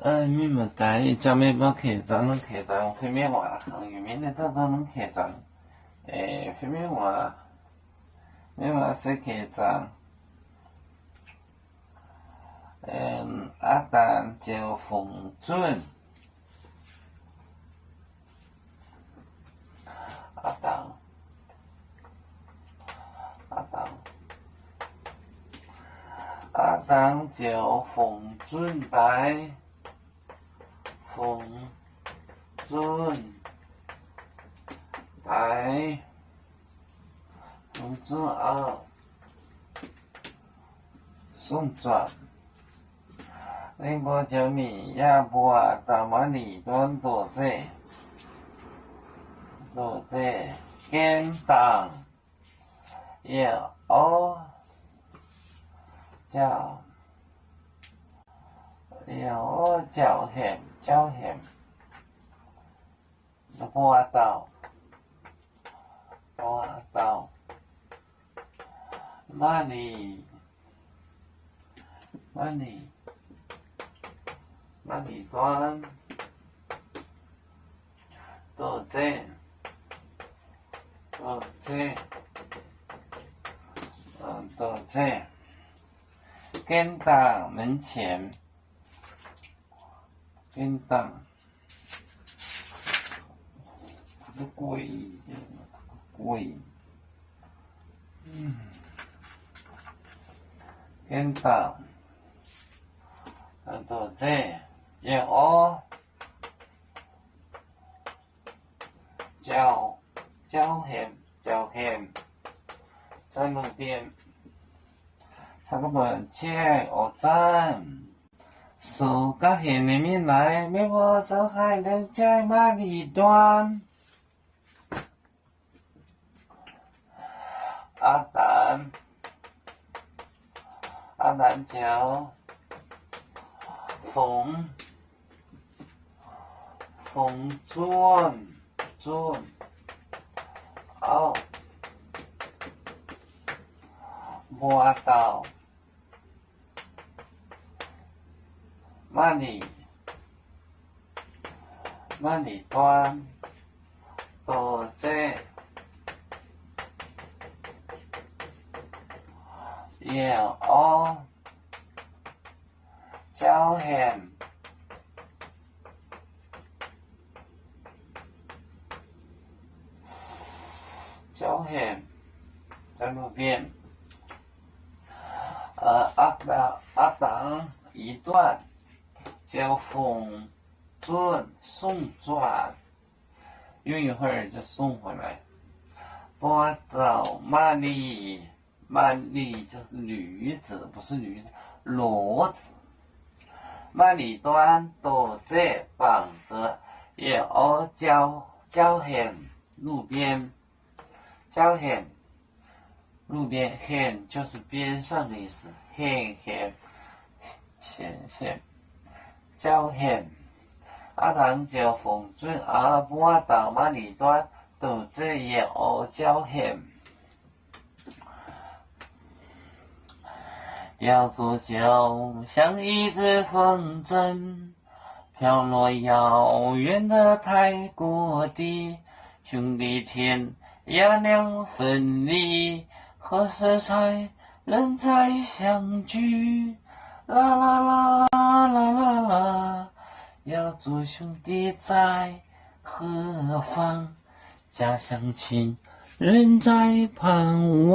mi mà tại cho mấy bác kể rằng phía mấy hòa hàng như mấy người ta nó kể rằng phía mấy hòa sẽ kể rằng á tàn chiều phùng chuyên á tàn chiều phùng chuyên tại phùng chuyên ở送转宁波九米亚波达马里端躲在天当也叫咸波道马里端躲在天当门前天当这个贵天当躲在也叫咸在路边三个本切站手个咸里面来没我走海人在马里端阿南桥冯尊波道马里端躲在也叫咸在路边阿当一段叫冯尊送转用一会儿就送回来波找玛丽就是女子不是女子骡子马里端躲在绑着也叫咸路边咸就是边上的意思咸叫咸阿唐叫冯尊阿波到马里端躲在也叫咸要做就像一只风筝飘落遥远的泰国地兄弟天涯两分离何时才能再相聚啦啦啦啦啦啦要做兄弟在何方家乡亲人在盼望